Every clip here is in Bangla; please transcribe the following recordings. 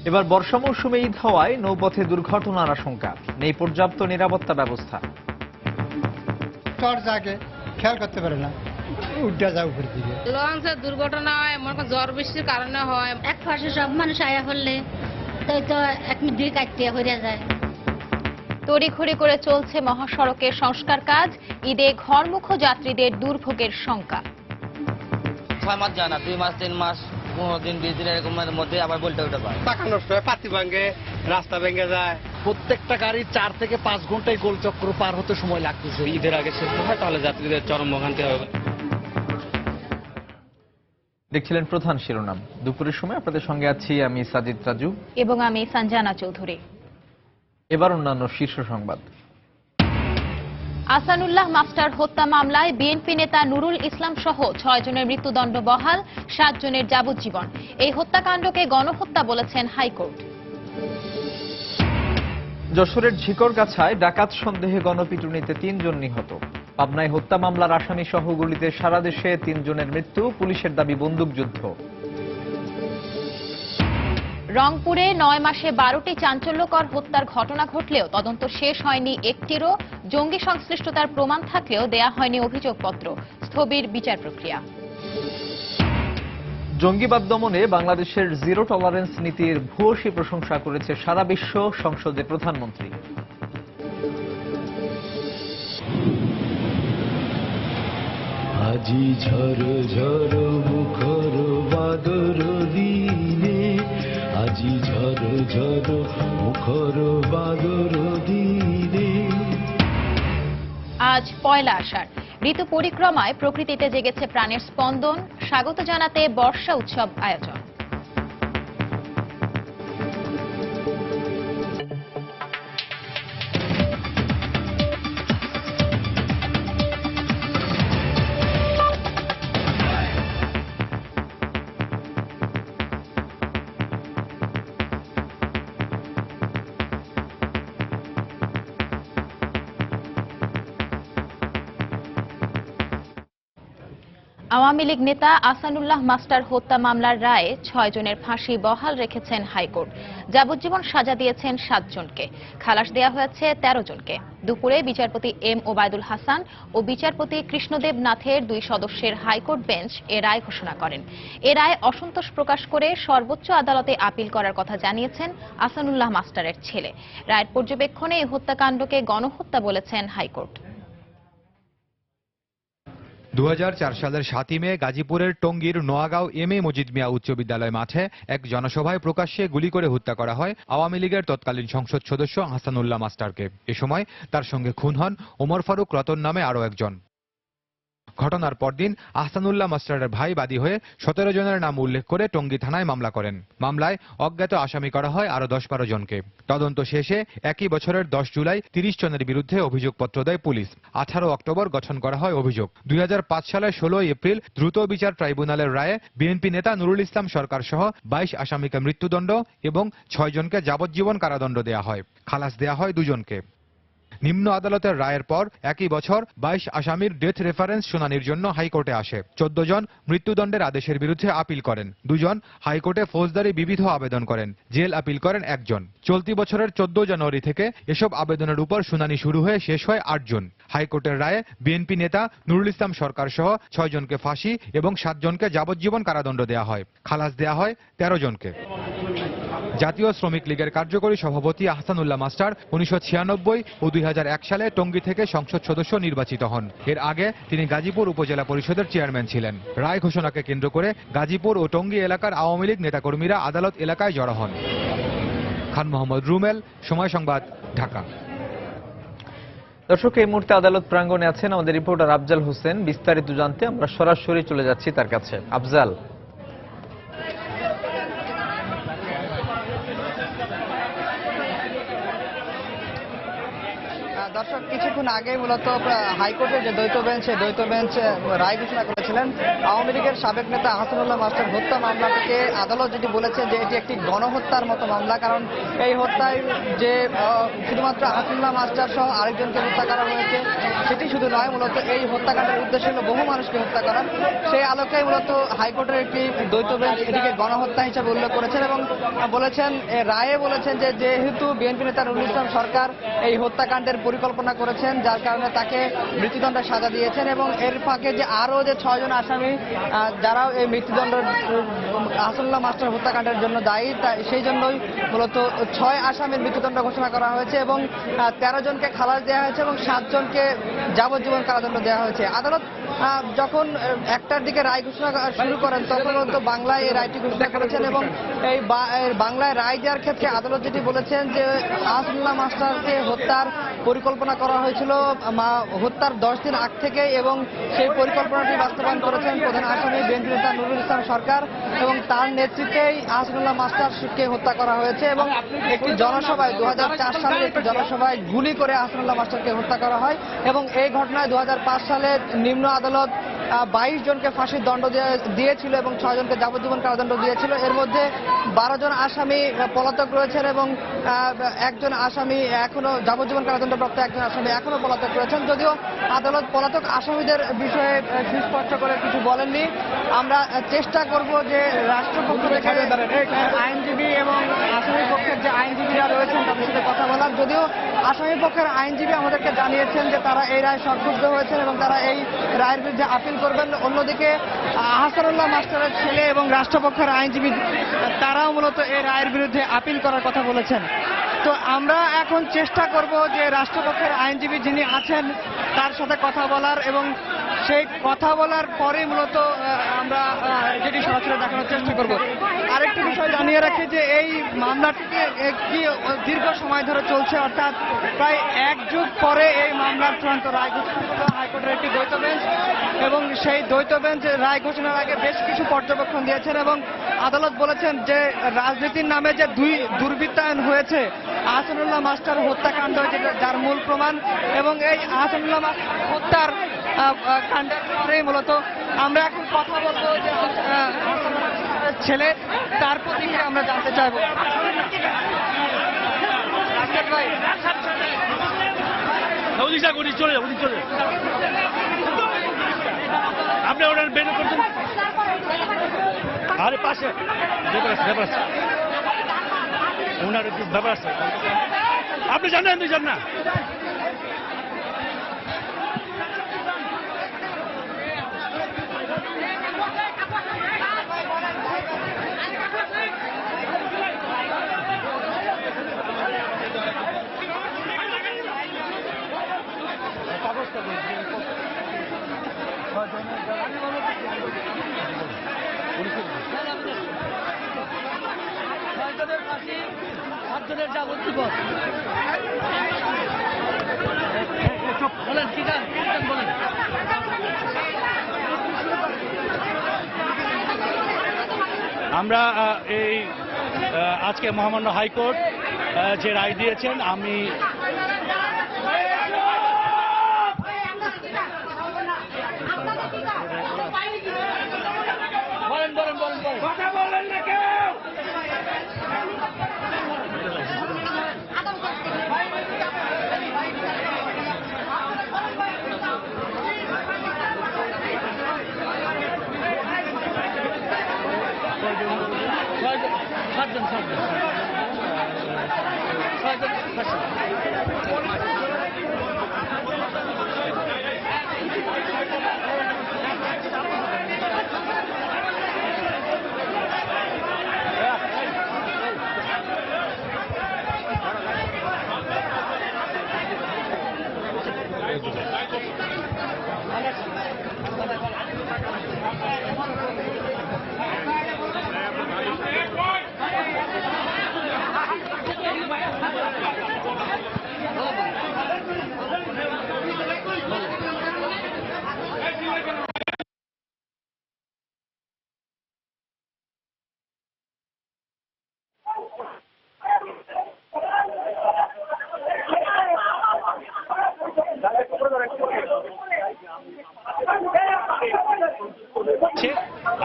এবার বর্ষা মৌসুমে ঈদ হওয়ায় নৌপথে দুর্ঘটনার আশঙ্কা, নেই পর্যাপ্ত নিরাপত্তা ব্যবস্থা। চর জাগে খেয়াল করতে পারে না, উড্ডা যায় উপর দিকে। লঞ্চের দুর্ঘটনা হয়, মনে ঝড় বৃষ্টির কারণে হয়। এক পাশে সব মানুষ আয়া হলে তাই তো এক দুই কাটতে হয়ে যায়। তড়িঘড়ি করে চলছে মহাসড়কের সংস্কার কাজ, ঈদে ঘরমুখো যাত্রীদের দুর্ভোগের শঙ্কা। 6 মাস যায় না, 2 মাস 3 মাস 15 দিন 20 দিন এরকমের মধ্যে আবার বলতে উঠে পায়। পাকা নষ্ট হয়, পাতি ভাঙে, রাস্তা ভেঙে যায়। প্রত্যেকটা গাড়ি 4 থেকে 5 ঘন্টায় গোলচক্র পার হতে সময় লাগতেছে। ঈদের আগে শেষ হয়, তাহলে যাত্রীদের চরম ভোগান্তি হবে। দেখছিলেন প্রধান শিরোনাম। দুপুরের সময় আপনাদের সঙ্গে আছি আমি সাজিদ রাজু এবং আমি সঞ্জানা চৌধুরী। এবার অন্যান্য শীর্ষ সংবাদ। আসানুল্লাহ মাস্টার হত্যা মামলায় বিএনপি নেতা নুরুল ইসলাম সহ 6 জনের মৃত্যুদণ্ড বহাল, 7 জনের যাবজ্জীবন। এই হত্যাকাণ্ডকে গণহত্যা বলেছেন হাইকোর্ট। যশোরের ঝিকরগাছায় ডাকাত সন্দেহে গণপিটুনিতে 3 জন নিহত। পাবনায় হত্যা মামলার আসামি সহ গুলিতে সারা দেশে 3 জনের মৃত্যু, পুলিশের দাবি বন্দুকযুদ্ধ। রংপুরে 9 মাসে 12টি চাঞ্চল্যকর হত্যার ঘটনা ঘটলেও তদন্ত শেষ হয়নি একটিরও। জঙ্গি সংশ্লিষ্টতার প্রমাণ থাকলেও দেয়া হয়নি অভিযোগপত্র, স্থবির বিচার প্রক্রিয়া। জঙ্গিবাদ দমনে বাংলাদেশের জিরো টলারেন্স নীতির ভূয়সী প্রশংসা করেছে সারা বিশ্ব, সংসদে প্রধানমন্ত্রী। আজি ঝড় ঝড় মুখর বাদর দিনে, আজি ঝড় ঝড় মুখর বাদর দিনে। আজ পয়লা আষাঢ়, ঋতু পরিক্রমায় প্রকৃতিতে জেগেছে প্রাণের স্পন্দন, স্বাগত জানাতে বর্ষা উৎসব আয়োজন। আওয়ামী লীগ নেতা আসানুল্লাহ মাস্টার হত্যা মামলার রায়ে 6 জনের ফাঁসি বহাল রেখেছেন হাইকোর্ট। যাবজ্জীবন সাজা দিয়েছেন 7 জনকে, খালাস দেওয়া হয়েছে 13 জনকে। দুপুরে বিচারপতি এম ওবায়দুল হাসান ও বিচারপতি কৃষ্ণদেব নাথের 2 সদস্যের হাইকোর্ট বেঞ্চ এ রায় ঘোষণা করেন। এ রায় অসন্তোষ প্রকাশ করে সর্বোচ্চ আদালতে আপিল করার কথা জানিয়েছেন আসানুল্লাহ মাস্টারের ছেলে। রায়ের পর্যবেক্ষণে এই হত্যাকাণ্ডকে গণহত্যা বলেছেন হাইকোর্ট। 2004 সালের 7 মে গাজীপুরের টঙ্গীর নোয়াগাঁও এম এ মজিদ মিয়া উচ্চ বিদ্যালয় মাঠে এক জনসভায় প্রকাশ্যে গুলি করে হত্যা করা হয় আওয়ামী লীগের তৎকালীন সংসদ সদস্য হাসানুল্লাহ মাস্টারকে। এ সময় তার সঙ্গে খুন হন ওমর ফারুক রতন নামে আরও একজন। ঘটনার পরদিন আহসানুল্লাহ মাস্টারের ভাই বাদী হয়ে 17 জনের নাম উল্লেখ করে টঙ্গী থানায় মামলা করেন। মামলায় অজ্ঞাত আসামি করা হয় আরও 10-12 জনকে। তদন্ত শেষে একই বছরের 10 জুলাই 30 জনের বিরুদ্ধে অভিযোগপত্র দেয় পুলিশ। 18 অক্টোবর গঠন করা হয় অভিযোগ। 2005 সালের 16 এপ্রিল দ্রুত বিচার ট্রাইব্যুনালের রায়ে বিএনপি নেতা নুরুল ইসলাম সরকার সহ 22 আসামিকে মৃত্যুদণ্ড এবং 6 জনকে যাবজ্জীবন কারাদণ্ড দেয়া হয়, খালাস দেয়া হয় 2 জনকে। নিম্ন আদালতের রায়ের পর একই বছর 22 আসামির ডেথ রেফারেন্স শুনানির জন্য হাইকোর্টে আসে। 14 জন মৃত্যুদণ্ডের আদেশের বিরুদ্ধে আপিল করেন, 2 জন হাইকোর্টে ফৌজদারি বিবিধ আবেদন করেন, জেল আপিল করেন 1 জন। চলতি বছরের 14 জানুয়ারি থেকে এসব আবেদনের উপর শুনানি শুরু হয়ে শেষ হয় 8 জন। হাইকোর্টের রায়ে বিএনপি নেতা নুরুল ইসলাম সরকার সহ 6 জনকে ফাঁসি এবং 7 জনকে যাবজ্জীবন কারাদণ্ড দেয়া হয়, খালাস দেয়া হয় 13 জনকে। জাতীয় শ্রমিক লীগের কার্যকরী সভাপতি আহসানুল্লাহ মাস্টার 1996 ও 2001 সালে টঙ্গী থেকে সংসদ সদস্য নির্বাচিত হন। এর আগে তিনি গাজীপুর উপজেলা পরিষদের চেয়ারম্যান ছিলেন। রায় ঘোষণাকে কেন্দ্র করে গাজীপুর ও টঙ্গী এলাকার আওয়ামী লীগ নেতাকর্মীরা আদালত এলাকায় জড়ো হন। খান মোহাম্মদ রুমেল, সময় সংবাদ, ঢাকা। দর্শক, এই মুহূর্তে আদালত প্রাঙ্গণে আছেন আমাদের রিপোর্টার আফজাল হোসেন। বিস্তারিত জানতে আমরা সরাসরি চলে যাচ্ছি তার কাছে। আফজাল। দর্শক, কিছুক্ষণ আগে মূলত হাইকোর্টের যে দ্বৈত বেঞ্চ, সেই দ্বৈত বেঞ্চ রায় ঘোষণা করেছিলেন। আওয়ামী লীগের সাবেক নেতা আহসানুল্লাহ মাস্টার হত্যা মামলাটিকে আদালত যেটি বলেছে যে এটি একটি গণহত্যার মতো মামলা, কারণ এই হত্যায় যে শুধুমাত্র আহসানুল্লাহ মাস্টার সহ আরেকজনকে হত্যা করা হয়েছে, সেটি শুধু নয়, মূলত এই হত্যাকাণ্ডের উদ্দেশ্য হলো বহু মানুষকে হত্যা করা। সেই আলোকে মূলত হাইকোর্টের একটি দ্বৈত বেঞ্চ এটিকে গণহত্যা হিসেবে উল্লেখ করেছেন এবং বলেছেন, রায়ে বলেছেন যে যেহেতু বিএনপি নেতা নুরুল ইসলাম সরকার এই হত্যাকাণ্ডের পরিকল্পনা করেছেন, যার কারণে তাকে মৃত্যুদণ্ডের সাজা দিয়েছেন এবং এর ফাঁকে যে আরও যে 6 জন আসামি যারাও এই মৃত্যুদণ্ড হাসানুল্লাহ মাস্টার হত্যাকাণ্ডের জন্য দায়ী, সেই জন্যই মূলত 6 আসামির মৃত্যুদণ্ড ঘোষণা করা হয়েছে এবং 13 জনকে খালাস দেওয়া হয়েছে এবং 7 জনকে যাবজ্জীবন কারাদণ্ড দেওয়া হয়েছে। আদালত যখন 1টার দিকে রায় ঘোষণা শুরু করেন তখন তো বাংলায় এই রায়টি ঘোষণা করেছেন এবং এই বাংলায় রায় দেওয়ার ক্ষেত্রে আদালত যেটি বলেছেন যে হাসানুল্লাহ মাস্টারকে হত্যার পরিকল্পনা করা হয়েছিল হত্যার 10 দিন আগ থেকে এবং সেই পরিকল্পনাটি বাস্তবায়ন করেছেন প্রধান আসামি বিএনপি নেতা নুরুল ইসলাম সরকার এবং তার নেতৃত্বেই হাসানুল্লাহ মাস্টারকে হত্যা করা হয়েছে এবং একটি জনসভায় 2004 সালে একটি জনসভায় গুলি করে হাসানুল্লাহ মাস্টারকে হত্যা করা হয় এবং এই ঘটনায় 2005 সালে নিম্ন আদালত 22 জনকে ফাঁসির দণ্ড দিয়েছিল এবং 6 জনকে যাবজ্জীবন কারাদণ্ড দিয়েছিল। এর মধ্যে 12 জন আসামি পলাতক রয়েছেন এবং একজন আসামি এখনো যাবজ্জীবন কারাদণ্ডপ্রাপ্ত একজন আসামি এখনো পলাতক রয়েছেন। যদিও আদালত পলাতক আসামিদের বিষয়ে সুস্পষ্ট করে কিছু বলেননি। আমরা চেষ্টা করব যে রাষ্ট্রপক্ষ থেকে আইনজীবী এবং আসামি পক্ষের যে আইনজীবীরা রয়েছেন তাদের সাথে কথা বলার। যদিও আসামি পক্ষের আইনজীবী আমাদেরকে জানিয়েছেন যে তারা এই রায় সংক্ষুব্ধ হয়েছেন এবং তারা এই রায়ের বিরুদ্ধে আপিল করবেন। অন্যদিকে হাসানুল্লাহ মাস্টারের ছেলে এবং রাষ্ট্রপক্ষের আইনজীবী তারাও মূলত এই রায়ের বিরুদ্ধে আপিল করার কথা বলেছেন। তো আমরা এখন চেষ্টা করব যে রাষ্ট্রপক্ষের আইনজীবী যিনি আছেন তার সাথে কথা বলার এবং সেই কথা বলার পরে মূলত আমরা যেটি সরাসরি দেখানোর চেষ্টা করব। আরেকটি বিষয় জানিয়ে রাখি যে এই মামলাটিকে একটি দীর্ঘ সময় ধরে চলছে, অর্থাৎ প্রায় 1 যুগ পরে এই মামলার চূড়ান্ত রায় ঘোষণা করল হাইকোর্টের একটি দ্বৈত বেঞ্চ এবং সেই দ্বৈত বেঞ্চ রায় ঘোষণার আগে বেশ কিছু পর্যবেক্ষণ দিয়েছেন এবং আদালত বলেছেন যে রাজনীতির নামে যে দুর্বৃত্তায়ন হয়েছে হাসানুল্লাহ মাস্টার হত্যাকাণ্ড যার মূল প্রমাণ এবং এই হাসানুল্লাহ মাস্টার হত্যার কাণ্ডের পরে মূলত আমরা এখন কথা বলবো যে ছেলে তার প্রতিক্রিয়া আমরা জানতে চাইব। আপনি ওনার বের করছেন আরে পাশে ব্যাপার আছে ওনার একটু ব্যাপার আছে আপনি জানেন তুই জান না আমরা এই আজকে মহামান্য হাইকোর্ট যে রায় দিয়েছেন আমি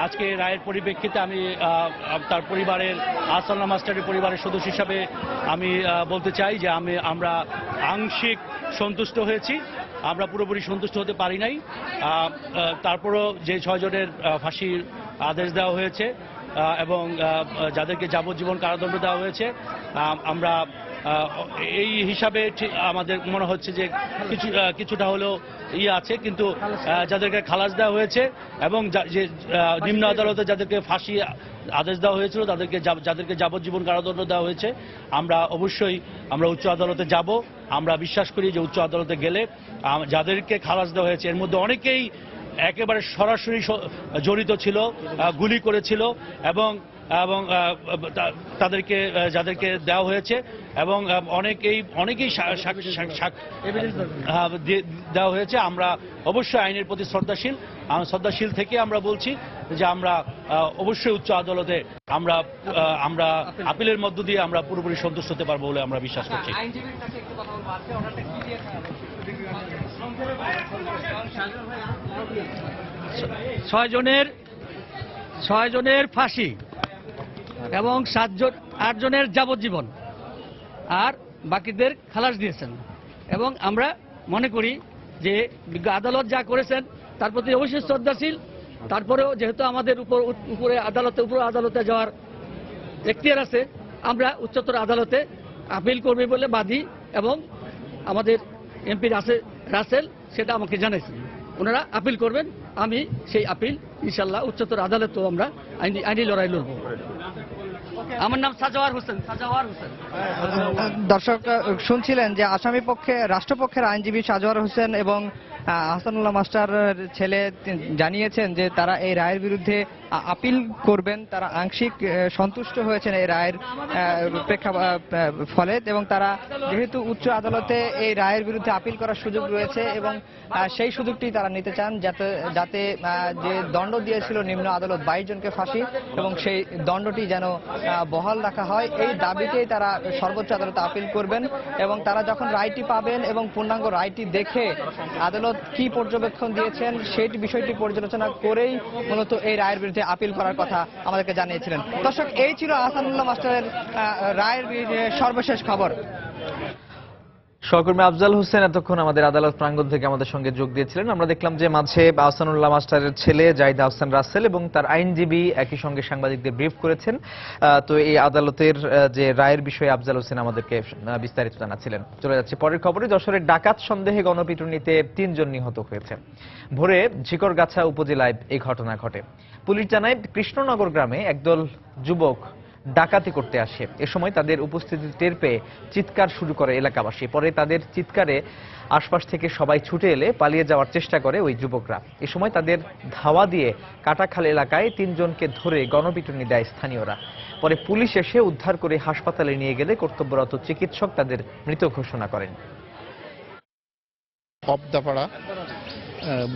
আজকে রায়ের পরিপ্রেক্ষিতে আমি তার পরিবারের হাসানুল্লাহ মাস্টারের পরিবারের সদস্য হিসাবে আমি বলতে চাই যে আমরা আংশিক সন্তুষ্ট হয়েছি আমরা পুরোপুরি সন্তুষ্ট হতে পারি নাই। তারপরও যে 6 জনের ফাঁসির আদেশ দেওয়া হয়েছে এবং যাদেরকে যাবজ্জীবন কারাদণ্ড দেওয়া হয়েছে, আমরা এই হিসাবে আমাদের মনে হচ্ছে যে কিছুটা হলেও আছে, কিন্তু যাদেরকে খালাস দেওয়া হয়েছে এবং যে নিম্ন আদালতে যাদেরকে ফাঁসি আদেশ দেওয়া হয়েছিল যাদেরকে যাবজ্জীবন কারাদণ্ড দেওয়া হয়েছে, আমরা অবশ্যই উচ্চ আদালতে যাব। আমরা বিশ্বাস করি যে উচ্চ আদালতে গেলে যাদেরকে খালাস দেওয়া হয়েছে এর মধ্যে অনেকেই একেবারে সরাসরি জড়িত ছিল, গুলি করেছিল এবং তাদেরকে যাদেরকে দেওয়া হয়েছে এবং অনেকেই দেওয়া হয়েছে। আমরা অবশ্যই আইনের প্রতি শ্রদ্ধাশীল থেকে আমরা বলছি যে আমরা অবশ্যই উচ্চ আদালতে আমরা আপিলের মধ্য দিয়ে আমরা পুরোপুরি সন্তুষ্ট হতে পারবো বলে আমরা বিশ্বাস করছি। 6 জনের ফাঁসি এবং 8 জনের যাবজ্জীবন আর বাকিদের খালাস দিয়েছেন এবং আমরা মনে করি যে আদালত যা করেছেন তার প্রতি অবশ্যই শ্রদ্ধাশীল। তারপরেও যেহেতু আমাদের উপর আদালতে যাওয়ার এখতিয়ার আছে, আমরা উচ্চতর আদালতে আপিল করবে বলে বাদী এবং আমাদের এমপি রাসেল সেটা আমাকে জানাইছেন, ওনারা আপিল করবেন। আমি সেই আপিল ইনশাল্লাহ উচ্চতর আদালতেও আমরা আইনি লড়াই লড়ব। আমার নাম সাজাওয়ার হোসেন। দর্শক শুনছিলেন যে আসামি পক্ষে রাষ্ট্রপক্ষের আইনজীবী সাজওয়ার হোসেন এবং হাসানুল্লাহ মাস্টার ছেলে জানিয়েছেন যে তারা এই রায়ের বিরুদ্ধে আপিল করবেন। তারা আংশিক সন্তুষ্ট হয়েছেন এই রায়ের ফলে এবং তারা যেহেতু উচ্চ আদালতে এই রায়ের বিরুদ্ধে আপিল করার সুযোগ রয়েছে এবং সেই সুযোগটি তারা নিতে চান যাতে যে দণ্ড দিয়েছিল নিম্ন আদালত 22 জনকে ফাঁসি এবং সেই দণ্ডটি যেন বহাল রাখা হয়, এই দাবিতেই তারা সর্বোচ্চ আদালতে আপিল করবেন এবং তারা যখন রায়টি পাবেন এবং পূর্ণাঙ্গ রায়টি দেখে আদালত কি পর্যবেক্ষণ দিয়েছেন সেই বিষয়টি পর্যালোচনা করেই মূলত এই রায়ের বিরুদ্ধে আপিল করার কথা আমাদেরকে জানিয়েছিলেন। দর্শক, এই ছিল আহসানুল্লাহ মাস্টারের রায়ের সর্বশেষ খবর। সহকর্মী আফজাল হোসেন এতক্ষণ আমাদের আদালত প্রাঙ্গণ থেকে আমাদের সঙ্গে যোগ দিয়েছিলেন। আমরা দেখলাম যে মাঝে আহসানুল্লাহ মাস্টারের ছেলে জাহিদ আহসান রাসেল এবং তার আইনজীবী একই সঙ্গে সাংবাদিকদের ব্রিফ করেছেন। তো এই আদালতের যে রায়ের বিষয়ে আফজাল হোসেন আমাদেরকে বিস্তারিত জানাচ্ছিলেন। চলে যাচ্ছে পরের খবরে। যশোরের ডাকাত সন্দেহে গণপিটুনিতে 3 জন নিহত হয়েছে। ভোরে ঝিকরগাছা উপজেলায় এই ঘটনা ঘটে। পুলিশ জানায় কৃষ্ণনগর গ্রামে একদল যুবক ডাকাতি করতে আসে। এ সময় তাদের উপস্থিতি টের পেয়ে চিৎকার শুরু করে এলাকাবাসী। পরে তাদের চিৎকারে আশপাশ থেকে সবাই ছুটে এলে পালিয়ে যাওয়ার চেষ্টা করে ওই যুবকরা। এ সময় তাদের ধাওয়া দিয়ে কাটাখাল এলাকায় 3 জনকে ধরে গণপিটুনি দেয় স্থানীয়রা। পরে পুলিশ এসে উদ্ধার করে হাসপাতালে নিয়ে গেলে কর্তব্যরত চিকিৎসক তাদের মৃত ঘোষণা করেন। পবদাপাড়া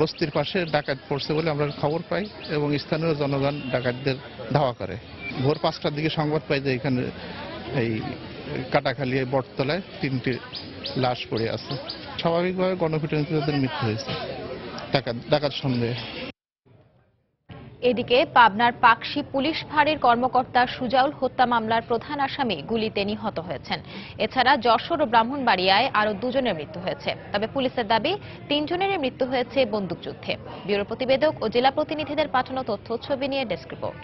বস্তির পাশে ডাকাত পড়ছে বলে আমরা খবর পাই এবং স্থানীয় জনগণ ডাকাতদের ধাওয়া করে। ভোর 5টার দিকে সংবাদ পাই যে এখানে এই কাটাখালী বটতলায় 3টি লাশ পড়ে আছে। স্বাভাবিকভাবে গণপিটুনিতে তাদের মৃত্যু হয়েছে ডাকাত সন্দেহে। এদিকে পাবনার পাকশী পুলিশ ফাঁড়ির কর্মকর্তা সুজাউল হত্যা মামলার প্রধান আসামি গুলিতে নিহত হয়েছেন। এছাড়া যশোর ও ব্রাহ্মণবাড়িয়ায় আরো 2 জনের মৃত্যু হয়েছে। তবে পুলিশের দাবি 3 জনেরই মৃত্যু হয়েছে বন্দুকযুদ্ধে। ব্যুরো প্রতিবেদক ও জেলা প্রতিনিধিদের পাঠানো তথ্য ছবি নিয়ে ডেস্ক রিপোর্ট।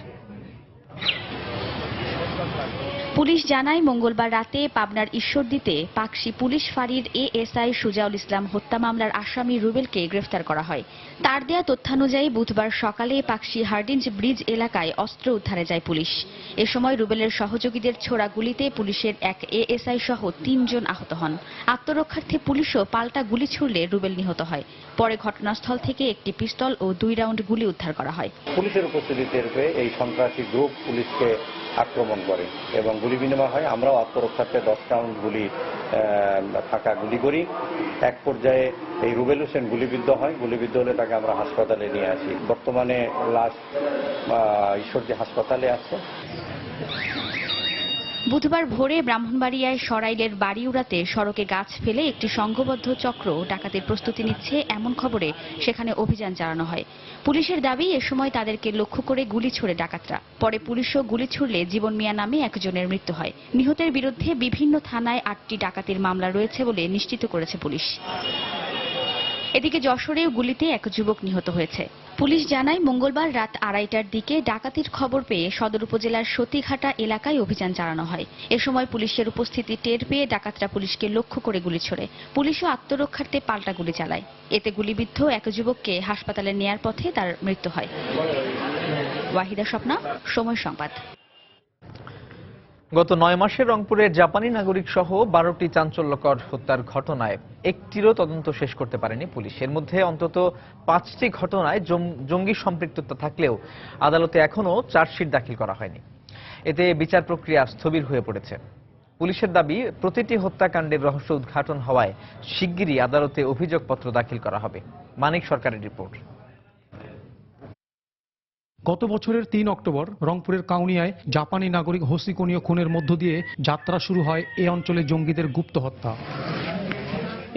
পুলিশ জানায় মঙ্গলবার রাতে পাবনার ঈশ্বরদীতে পাকশী পুলিশ ফাঁড়ির এএসআই সুজাউল ইসলাম হত্যা মামলার আসামি রুবেলকে গ্রেফতার করা হয়। তার দেয়া তথ্যানুযায়ী বুধবার সকালে পাকশী হার্ডিঞ্জ ব্রিজ এলাকায় অস্ত্র উদ্ধারে যায় পুলিশ। এ সময় রুবেলের সহযোগীদের ছোড়া গুলিতে পুলিশের এক এএসআই সহ 3 জন আহত হন। আত্মরক্ষার্থে পুলিশও পাল্টা গুলি ছুড়লে রুবেল নিহত হয়। পরে ঘটনাস্থল থেকে একটি পিস্তল ও 2 রাউন্ড গুলি উদ্ধার করা হয়। পুলিশের উপস্থিতি টের পেয়ে এই সন্ত্রাসী গ্রুপ পুলিশকে আক্রমণ করে এবং গুলি বিনিময় হয়। আমরাও আত্মরক্ষার্থে 10 রাউন্ড ফাঁকা গুলি করি। এক পর্যায়ে এই রুবেল হোসেন গুলিবিদ্ধ হয়। গুলিবিদ্ধ হলে তাকে আমরা হাসপাতালে নিয়ে আসি। বর্তমানে লাশ ঈশ্বরদী হাসপাতালে আছে। বুধবার ভোরে ব্রাহ্মণবাড়িয়ায় সরাইলের বাড়িউড়াতে সড়কে গাছ ফেলে একটি সংঘবদ্ধ চক্র ডাকাতির প্রস্তুতি নিচ্ছে এমন খবরে সেখানে অভিযান চালানো হয়। পুলিশের দাবি এ সময় তাদেরকে লক্ষ্য করে গুলি ছোড়ে ডাকাতরা। পরে পুলিশও গুলি ছুড়লে জীবন মিয়া নামে একজনের মৃত্যু হয়। নিহতের বিরুদ্ধে বিভিন্ন থানায় 8টি ডাকাতির মামলা রয়েছে বলে নিশ্চিত করেছে পুলিশ। এদিকে যশোরেও গুলিতে এক যুবক নিহত হয়েছে। পুলিশ জানায় মঙ্গলবার রাত 2:30টার দিকে ডাকাতির খবর পেয়ে সদর উপজেলার সতীঘাটা এলাকায় অভিযান চালানো হয়। এ সময় পুলিশের উপস্থিতি টের পেয়ে ডাকাতরা পুলিশকে লক্ষ্য করে গুলি ছোড়ে। পুলিশও আত্মরক্ষার্থে পাল্টা গুলি চালায়। এতে গুলিবিদ্ধ এক যুবককে হাসপাতালে নেয়ার পথে তার মৃত্যু হয়। ওয়াহিদা স্বপ্না, সময় সংবাদ। গত 9 মাসে রংপুরের জাপানি নাগরিক সহ 12টি চাঞ্চল্যকর হত্যার ঘটনায় একটিরও তদন্ত শেষ করতে পারেনি পুলিশ। এর মধ্যে অন্তত 5টি ঘটনায় জঙ্গি সম্পৃক্ততা থাকলেও আদালতে এখনও চার্জশিট দাখিল করা হয়নি। এতে বিচার প্রক্রিয়া স্থবির হয়ে পড়েছে। পুলিশের দাবি, প্রতিটি হত্যাকাণ্ডের রহস্য উদ্ঘাটন হওয়ায় শিগগিরই আদালতে অভিযোগপত্র দাখিল করা হবে। মানিক সরকারের রিপোর্ট। গত বছরের 3 অক্টোবর রংপুরের কাউনিয়ায় জাপানি নাগরিক হোসিকোনিও খুনের মধ্য দিয়ে যাত্রা শুরু হয় এ অঞ্চলে জঙ্গিদের গুপ্ত হত্যা।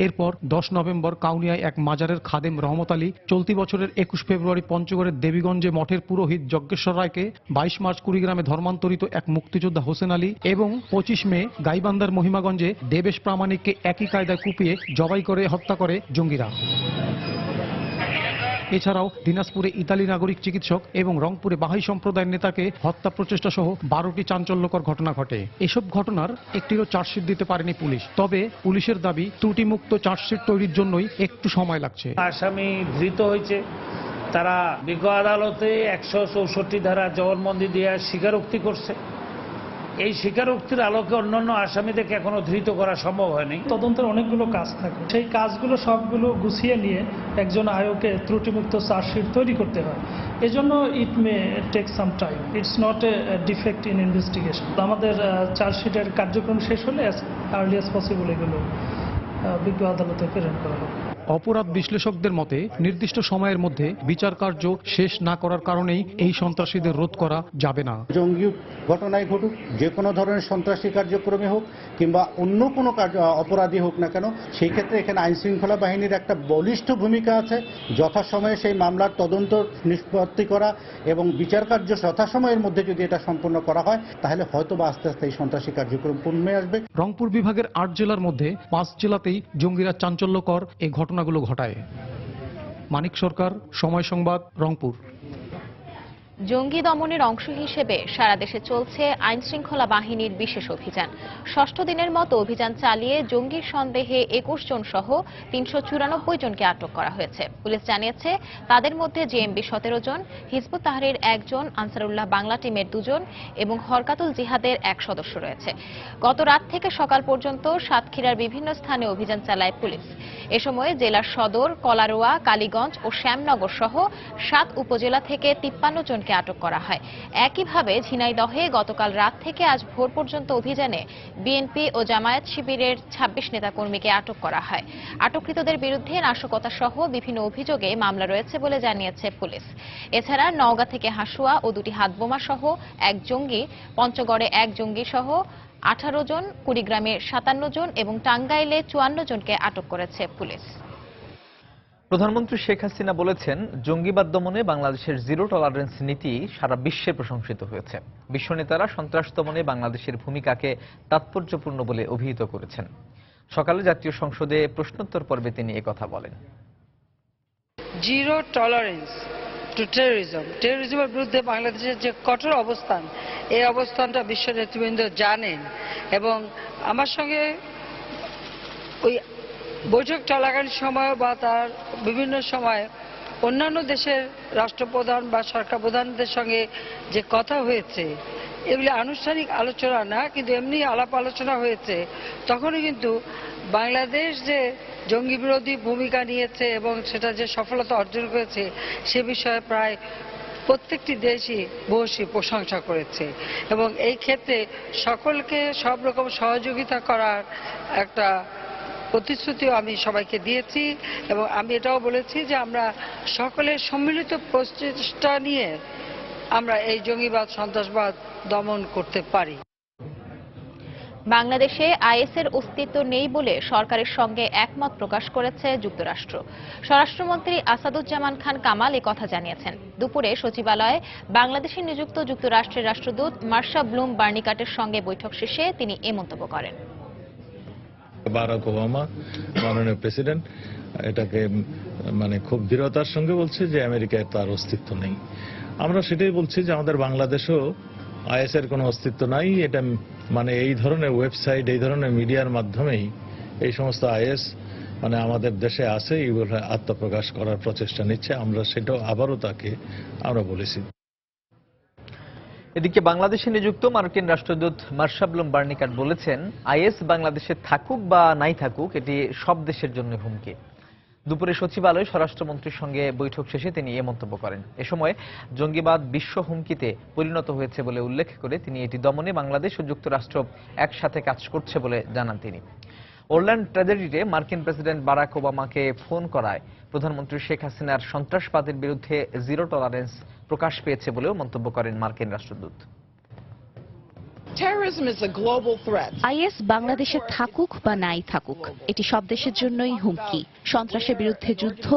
এরপর 10 নভেম্বর কাউনিয়ায় এক মাজারের খাদেম রহমত আলী, চলতি বছরের 21 ফেব্রুয়ারি পঞ্চগড়ের দেবীগঞ্জে মঠের পুরোহিত যজ্ঞেশ্বর রায়কে, 22 মার্চ কুড়িগ্রামে ধর্মান্তরিত এক মুক্তিযোদ্ধা হোসেন আলী এবং 25 মে গাইবান্ধার মহিমাগঞ্জে দেবেশ প্রামাণিককে একই কায়দায় কুপিয়ে জবাই করে হত্যা করে জঙ্গিরা। এছাড়াও দিনাজপুরে ইতালি নাগরিক চিকিৎসক এবং রংপুরে বাহাই সম্প্রদায়ের নেতাকে হত্যা প্রচেষ্টা সহ 12টি চাঞ্চল্যকর ঘটনা ঘটে। এসব ঘটনার একটিরও চার্জশিট দিতে পারেনি পুলিশ। তবে পুলিশের দাবি, ত্রুটিমুক্ত চার্জশিট তৈরির জন্যই একটু সময় লাগছে। আসামি ধৃত হয়েছে, তারা বিজ্ঞ আদালতে 164 ধারা জবানবন্দি দিয়ে স্বীকারোক্তি করছে। এই স্বীকারোক্তির আলোকে অন্যান্য আসামিদেরকে এখনো ধৃত করা সম্ভব হয়নি। তদন্তের অনেকগুলো কাজ থাকে, সেই কাজগুলো সবগুলো গুছিয়ে নিয়ে একজন আয়োগকে ত্রুটিমুক্ত চার্জশিট তৈরি করতে হয়। এজন্য it may take some time, it's not a defect in investigation. আমাদের চার্জশিটের কার্যক্রম শেষ হলে অ্যাজ আর্লি অ্যাজ পসিবল এগুলো বিজ্ঞ আদালতে প্রেরণ করা হবে। অপরাধ বিশ্লেষকদের মতে নির্দিষ্ট সময়ের মধ্যে বিচার কার্য শেষ না করার কারণেই এই সন্ত্রাসীদের রোধ করা যাবে না। জঙ্গি ঘটনায় ঘটুক, যে কোনো ধরনের সন্ত্রাসী কার্যক্রমে হোক কিংবা অন্য কোনো অপরাধী হোক না কেন, সেই ক্ষেত্রে এখানে আইন শৃঙ্খলা বাহিনীর একটা বলিষ্ঠ ভূমিকা আছে। যথাসময়ে সেই মামলার তদন্ত নিষ্পত্তি করা এবং বিচার কার্য যথাসময়ের মধ্যে যদি এটা সম্পন্ন করা হয়, তাহলে হয়তো বা আস্তে আস্তে এই সন্ত্রাসী কার্যক্রম কমে আসবে। রংপুর বিভাগের 8 জেলার মধ্যে 5 জেলাতেই জঙ্গিরা চাঞ্চল্যকর এই ঘটনাগুলো ঘটায়। মানিক সরকার, সময় সংবাদ, রংপুর। জঙ্গি দমনের অংশ হিসেবে সারা দেশে চলছে আইন শৃঙ্খলা বাহিনীর বিশেষ অভিযান। 6ষ্ঠ দিনের মতো অভিযান চালিয়ে জঙ্গির সন্দেহে 21 জন সহ 394 জনকে আটক করা হয়েছে। পুলিশ জানিয়েছে, তাদের মধ্যে জেএমবি 17 জন, হিজবুত তাহরীর 1 জন, আনসারুল্লাহ বাংলা টিমের 2 জন এবং হরকাতুল জিহাদের 1 সদস্য রয়েছে। গত রাত থেকে সকাল পর্যন্ত সাতক্ষীরার বিভিন্ন স্থানে অভিযান চালায় পুলিশ। এ সময় জেলার সদর, কলারোয়া, কালীগঞ্জ ও শ্যামনগর সহ 7 উপজেলা থেকে 53 জনকে আটক করা হয়। একইভাবে ঝিনাইদহে গতকাল রাত থেকে আজ ভোর পর্যন্ত অভিযানে বিএনপি ও জামায়াত শিবিরের 26 নেতাকর্মীকে আটক করা হয়। আটককৃতদের বিরুদ্ধে নাশকতা সহ বিভিন্ন অভিযোগে মামলা রয়েছে বলে জানিয়েছে পুলিশ। এছাড়া নওগাঁ থেকে হাসুয়া ও 2টি হাতবোমা সহ 1 জঙ্গি, পঞ্চগড়ে 1 জঙ্গি সহ 18 জন, কুড়িগ্রামে 57 জন এবং টাঙ্গাইলে 54 জনকে আটক করেছে পুলিশ। প্রধানমন্ত্রী শেখ হাসিনা বলেছেন, জঙ্গিবাদ দমনে বাংলাদেশের জিরো টলারেন্স নীতি সারা বিশ্বে প্রশংসিত হয়েছে। বিশ্ব নেতারা সন্ত্রাস দমনে বাংলাদেশের ভূমিকাকে তাৎপর্যপূর্ণ বলে অভিহিত করেছেন। সকালে জাতীয় সংসদে প্রশ্নোত্তর পর্বে তিনি একথা বলেন। জিরো টলারেন্স টু টেররিজম, টেররিজমের বিরুদ্ধে বাংলাদেশের যে কঠোর অবস্থান, এই অবস্থানটা বিশ্ব নেতৃবৃন্দ জানেন এবং আমার সঙ্গে ওই বৈঠক চলাকালীন সময় বা তার বিভিন্ন সময় অন্যান্য দেশের রাষ্ট্রপ্রধান বা সরকার প্রধানদের সঙ্গে যে কথা হয়েছে, এগুলি আনুষ্ঠানিক আলোচনা না, কিন্তু এমনি আলাপ আলোচনা হয়েছে। তখনও কিন্তু বাংলাদেশ যে জঙ্গি বিরোধী ভূমিকা নিয়েছে এবং সেটা যে সফলতা অর্জন করেছে, সে বিষয়ে প্রায় প্রত্যেকটি দেশই ভূয়সী প্রশংসা করেছে এবং এই ক্ষেত্রে সকলকে সব রকম সহযোগিতা করার একটা প্রতিশ্রুতিও আমি সবাইকে দিয়েছি এবং আমি এটাও বলেছি যে আমরা সকলের সম্মিলিত প্রচেষ্টা নিয়ে আমরা এই জঙ্গিবাদ, সন্ত্রাসবাদ দমন করতে পারি। বাংলাদেশে আইএসের অস্তিত্ব নেই বলে সরকারের সঙ্গে একমত প্রকাশ করেছে যুক্তরাষ্ট্র। স্বরাষ্ট্রমন্ত্রী আসাদুজ্জামান খান কামাল একথা জানিয়েছেন। দুপুরে সচিবালয়ে বাংলাদেশে নিযুক্ত যুক্তরাষ্ট্রের রাষ্ট্রদূত মার্শা ব্লুম বার্নিকাটের সঙ্গে বৈঠক শেষে তিনি এ মন্তব্য করেন। বারাক ওবামা মাননীয় প্রেসিডেন্ট এটাকে মানে খুব দৃঢ়তার সঙ্গে বলছে যে আমেরিকায় তার অস্তিত্ব নেই। আমরা সেটাই বলছি যে আমাদের বাংলাদেশেও আইএসের কোনো অস্তিত্ব নাই। এটা মানে এই ধরনের ওয়েবসাইট, এই ধরনের মিডিয়ার মাধ্যমেই এই সমস্ত আইএস মানে আমাদের দেশে আছে, এইগুলো আত্মপ্রকাশ করার প্রচেষ্টা নিচ্ছে। আমরা সেটাও আবারও তাকে আমরা বলেছি। এদিকে বাংলাদেশে নিযুক্ত মার্কিন রাষ্ট্রদূত মার্শাবলম বার্নিকাট বলেছেন, আইএস বাংলাদেশে থাকুক বা নাই থাকুক, এটি সব দেশের জন্য হুমকি। দুপুরে সচিবালয়ে স্বরাষ্ট্রমন্ত্রীর সঙ্গে বৈঠক শেষে তিনি এ মন্তব্য করেন। এ সময় জঙ্গিবাদ বিশ্ব হুমকিতে পরিণত হয়েছে বলে উল্লেখ করে তিনি এটি দমনে বাংলাদেশ ও যুক্তরাষ্ট্র একসাথে কাজ করছে বলে জানান তিনি। ওরল্যান্ড ট্র্যাজেডিতে মার্কিন প্রেসিডেন্ট বারাক ওবামাকে ফোন করায় প্রধানমন্ত্রী শেখ হাসিনার সন্ত্রাসবাদের বিরুদ্ধে জিরো টলারেন্স প্রকাশ পেয়েছে বলেও মন্তব্য করেন মার্কিন রাষ্ট্রদূত। আইএস বাংলাদেশে থাকুক বা নাই থাকুক, এটি সব দেশের জন্যই হুমকি। সন্ত্রাসের বিরুদ্ধে যুদ্ধ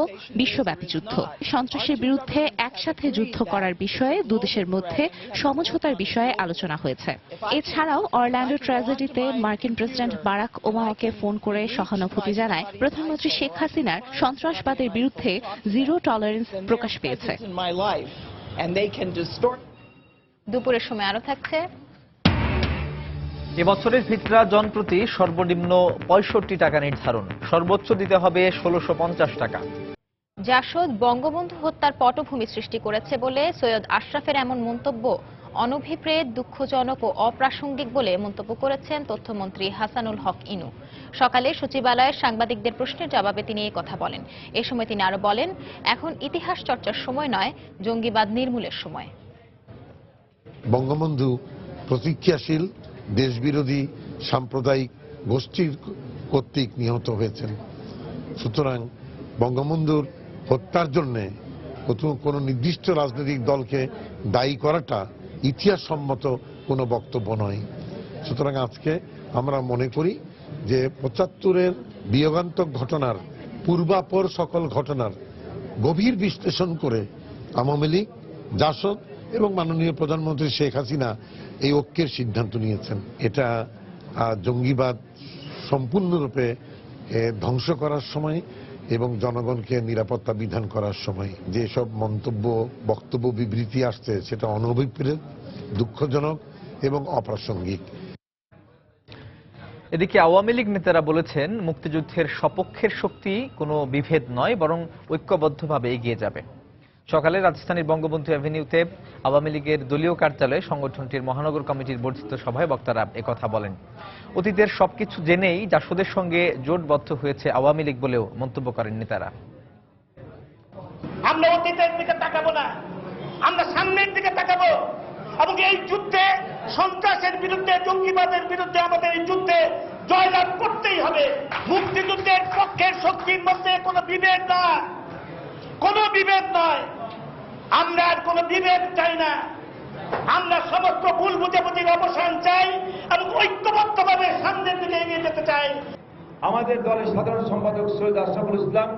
বিশ্বব্যাপী যুদ্ধ। সন্ত্রাসের বিরুদ্ধে একসাথে যুদ্ধ করার বিষয়ে দুদেশের মধ্যে সমঝোতার বিষয়ে আলোচনা হয়েছে। এছাড়াও অরল্যান্ডো ট্র্যাজেডিতে মার্কিন প্রেসিডেন্ট বারাক ওবামাকে ফোন করে সহানুভূতি জানায় প্রধানমন্ত্রী শেখ হাসিনার সন্ত্রাসবাদের বিরুদ্ধে জিরো টলারেন্স প্রকাশ পেয়েছে। দুপুরের সময় আরো থাকছে। এবছরের ফিতরা জনপ্রতি সর্বনিম্ন ৬৫ টাকা নির্ধারণ, সর্বোচ্চ দিতে হবে ১৬৫০ টাকা। জাসদ বঙ্গবন্ধু হত্যার পটভূমি সৃষ্টি করেছে বলে সৈয়দ আশরাফের এমন মন্তব্য অনভিপ্রেত, দুঃখজনক ও অপ্রাসঙ্গিক বলে মন্তব্য করেছেন তথ্যমন্ত্রী হাসানুল হক ইনু। সকালে সচিবালয়ে সাংবাদিকদের প্রশ্নের জবাবে তিনি এই কথা বলেন। এ সময় তিনি আরো বলেন, এখন ইতিহাস চর্চার সময় নয়, জঙ্গিবাদ নির্মূলের সময়। বঙ্গবন্ধু প্রতিক্রিয়াশীল দেশবিরোধী সাম্প্রদায়িক গোষ্ঠীর কর্তৃক নিহত হয়েছেন। সুতরাং বঙ্গবন্ধুর হত্যার জন্য কোনো নির্দিষ্ট রাজনৈতিক দলকে দায়ী করাটা ইতিহাসসম্মত কোনো বক্তব্য নয়। সুতরাং আজকে আমরা মনে করি যে ৭৫-এর বিয়োগান্তক ঘটনার পূর্বাপর সকল ঘটনার গভীর বিশ্লেষণ করে আওয়ামী লীগ, জাসদ এবং মাননীয় প্রধানমন্ত্রী শেখ হাসিনা এই ঐক্যের সিদ্ধান্ত নিয়েছেন। এটা জঙ্গিবাদ সম্পূর্ণরূপে ধ্বংস করার সময় এবং জনগণকে নিরাপত্তা বিধান করার সময় যেসব মন্তব্য, বক্তব্য, বিবৃতি আসছে সেটা অনভিপ্রেত, দুঃখজনক এবং অপ্রাসঙ্গিক। এদিকে আওয়ামী লীগ নেতারা বলেছেন, মুক্তিযুদ্ধের সপক্ষের শক্তি কোনো বিভেদ নয়, বরং ঐক্যবদ্ধভাবে এগিয়ে যাবে। সকালে রাজধানীর বঙ্গবন্ধু অ্যাভিনিউতে আওয়ামী লীগের দলীয় কার্যালয়ে সংগঠনটির মহানগর কমিটির বর্ধিত সভায় বক্তারা একথা বলেন। অতীতের সবকিছু জেনেই জাসদের সঙ্গে জোটবদ্ধ হয়েছে আওয়ামী লীগ বলেও মন্তব্য করেন নেতারা। আমরা অতীতের দিকে তাকাবো না, আমরা সামনের দিকে তাকাবো এবং এই যুদ্ধে সন্ত্রাসের বিরুদ্ধে, জঙ্গিবাদের বিরুদ্ধে আমাদের এই যুদ্ধে জয়লাভ করতেই হবে। মুক্তিযুদ্ধের পক্ষের শক্তির মধ্যে কোনো বিভেদ না, কোনো বিভেদ নয়। আমরা আর কোনো বিভেদ চাই না। আমরা সমস্ত ভুল বুঝাবুঝির অবসান চাই এবং ঐক্যবদ্ধভাবে সামনের দিকে এগিয়ে যেতে চাই। আমাদের দলের সাধারণ সম্পাদক সৈয়দ আশরাফুল ইসলাম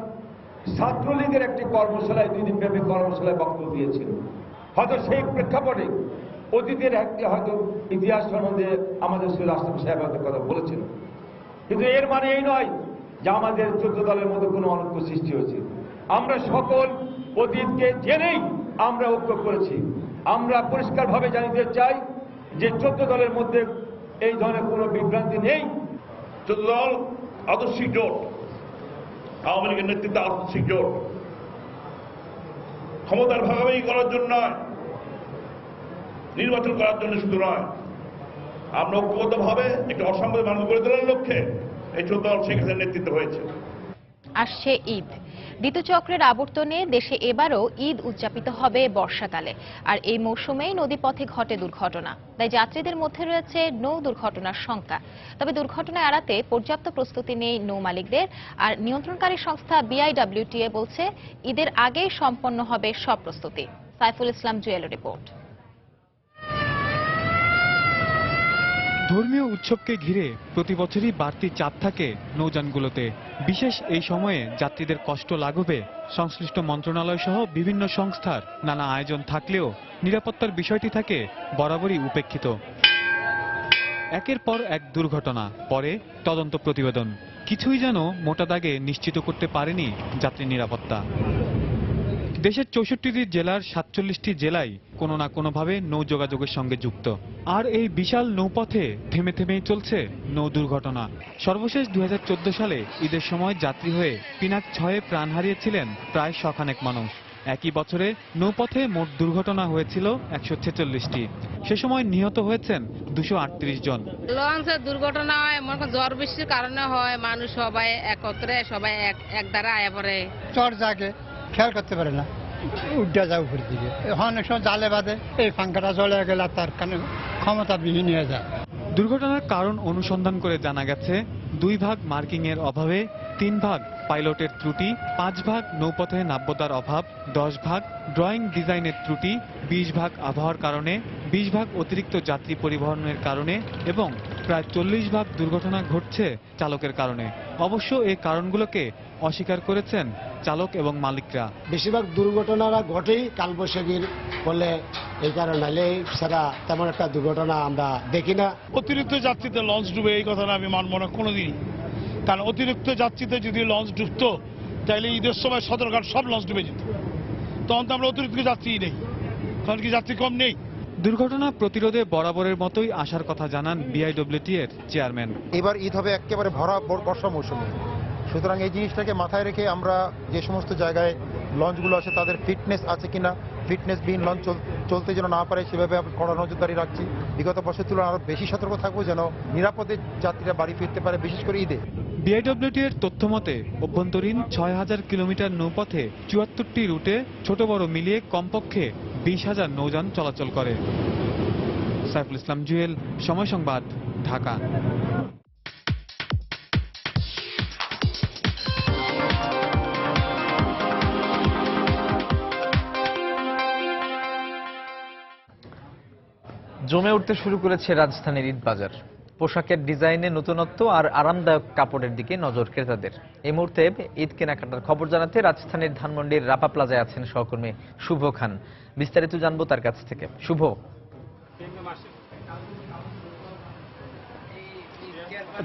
ছাত্রলীগের একটি কর্মশালায়, 2 দিন ব্যাপী কর্মশালায় বক্তব্য দিয়েছিল। হয়তো সেই প্রেক্ষাপটে অতীতের একটি হয়তো ইতিহাস সম্বন্ধে আমাদের সৈয়দ আশরাফ সাহেব হয়তো কথা বলেছিল, কিন্তু এর মানে এই নয় যে আমাদের 14 দলের মধ্যে কোনো অনৈক্য সৃষ্টি হয়েছে। আমরা সকল অতীতকে জেনেই আমরা ঐক্য করেছি। আমরা পরিষ্কারভাবে জানিয়ে চাই যে 14 দলের মধ্যে এই ধরনের কোনো বিভ্রান্তি নেই। 14 দল আদর্শিক জোট, আওয়ামী লীগের নেতৃত্বে আদর্শিক জোট, ক্ষমতার ভাগাভাগি করার জন্য নয়, নির্বাচন করার জন্য শুধু নয়, আমরা ঐক্যবদ্ধভাবে একটি অসাম্প্রদায়িক বাংলাদেশ গড়ে তোলার লক্ষ্যে এই 14 দল শেখ হাসিনার নেতৃত্ব হয়েছে। আসছে ঈদ। ঋতুচক্রের আবর্তনে দেশে এবারও ঈদ উদযাপিত হবে বর্ষাকালে। আর এই মৌসুমেই নদীপথে ঘটে দুর্ঘটনা, তাই যাত্রীদের মধ্যে রয়েছে নৌ দুর্ঘটনার শঙ্কা। তবে দুর্ঘটনা এড়াতে পর্যাপ্ত প্রস্তুতি নেই নৌ মালিকদের। আর নিয়ন্ত্রণকারী সংস্থা BIWTA বলছে, ঈদের আগেই সম্পন্ন হবে সব প্রস্তুতি। সাইফুল ইসলাম জুয়েলের রিপোর্ট। ধর্মীয় উৎসবকে ঘিরে প্রতি বছরই বাড়তি চাপ থাকে নৌযানগুলোতে। বিশেষ এই সময়ে যাত্রীদের কষ্ট লাঘবে সংশ্লিষ্ট মন্ত্রণালয় সহ বিভিন্ন সংস্থার নানা আয়োজন থাকলেও নিরাপত্তার বিষয়টি থাকে বরাবরই উপেক্ষিত। একের পর এক দুর্ঘটনা, পরে তদন্ত প্রতিবেদন, কিছুই যেন মোটা দাগে নিশ্চিত করতে পারেনি যাত্রী নিরাপত্তা। দেশের ৬৪টি জেলার ৪৭টি জেলায় কোনো না কোনোভাবে নৌ যোগাযোগের সঙ্গে যুক্ত। আর এই বিশাল নৌপথে থেমে থেমেই চলছে নৌ দুর্ঘটনা। সর্বশেষ ২০১৪ সালে ঈদের সময় যাত্রী হয়ে পিনাক ৬-এ প্রাণ হারিয়েছিলেন প্রায় শখানেক মানুষ। একই বছরে নৌপথে মোট দুর্ঘটনা হয়েছিল ১৪৬টি। সে সময় নিহত হয়েছেন ২৩৮ জন। লঞ্চের দুর্ঘটনা হয় মনে করেন ঝড় বৃষ্টির কারণে হয়, মানুষ সবাই একত্রে সবাই এক দ্বারা আয়া পড়ে, চর জাগে খেয়াল করতে পারে না, উড্ডা যায় উপর দিকে, অনেক সময় জালে বাঁধে, এই পাঙ্খাটা জ্বলে গেলে তার কারণে ক্ষমতা বিহীন হয়ে যায়। দুর্ঘটনার কারণ অনুসন্ধান করে জানা গেছে ২ ভাগ মার্কিং এর অভাবে, ৩ ভাগ পাইলটের ত্রুটি, ৫ ভাগ নৌপথে নাব্যতার অভাব, ১০ ভাগ ড্রয়িং ডিজাইনের ত্রুটি, ২০ ভাগ আবহাওয়ার কারণে, ২০ ভাগ অতিরিক্ত যাত্রী পরিবহনের কারণে এবং প্রায় ৪০ ভাগ দুর্ঘটনা ঘটছে চালকের কারণে। অবশ্য এই কারণগুলোকে অস্বীকার করেছেন চালক এবং মালিকরা। বেশিরভাগ দুর্ঘটনারা ঘটেই কালবৈশাখীর ফলে, এই কারণে নাহলে ছাড়া তেমন একটা দুর্ঘটনা আমরা দেখি না। অতিরিক্ত যাত্রীতে লঞ্চ ডুবে এই কথাটা আমি মানব না কোনোদিনই, কারণ অতিরিক্ত যাত্রীতে যদি লঞ্চ ডুবতো তাহলে ঈদের সময় সদরঘাট সব লঞ্চ ডুবে যেত, তখন তো আমরা অতিরিক্ত যাত্রী নেই, তখন কি যাত্রী কম নেই? দুর্ঘটনা প্রতিরোধে বরাবরের মতোই আসার কথা জানান বিআইডব্লিউটি এর চেয়ারম্যান। এবার ঈদ হবে একেবারে ভরা বর্ষা মৌসুমে, সুতরাং এই জিনিসটাকে মাথায় রেখে আমরা যে সমস্ত জায়গায় লঞ্চগুলো আছে তাদের ফিটনেস আছে কিনা, ফিটনেসবিহীন লঞ্চ চলতে যেন না পারে সেভাবে আমরা কড়া নজরদারি রাখছি। বিগত বছরের তুলনায় আরও বেশি সতর্ক থাকবো যেন নিরাপদে যাত্রীরা বাড়ি ফিরতে পারে, বিশেষ করে ঈদে। বিআইডব্লিউটি এর তথ্য মতে অভ্যন্তরীণ ৬,০০০ কিলোমিটার নৌপথে ৭৪টি রুটে ছোট বড় মিলিয়ে কমপক্ষে ২০,০০০ নৌযান চলাচল করে। সাইফুল ইসলাম জুয়েল, সময় সংবাদ, ঢাকা। জমে উঠতে শুরু করেছে রাজধানীর ঈদ বাজার। পোশাকের ডিজাইনে নতুনত্ব আর আরামদায়ক কাপড়ের দিকে নজর ক্রেতাদের। এই মুহূর্তে ঈদ কেনাকাটার খবর জানাতে রাজধানীর ধানমন্ডির রাপা প্লাজায় আছেন সহকর্মী শুভ খান। বিস্তারিত জানবো তার কাছ থেকে। শুভ,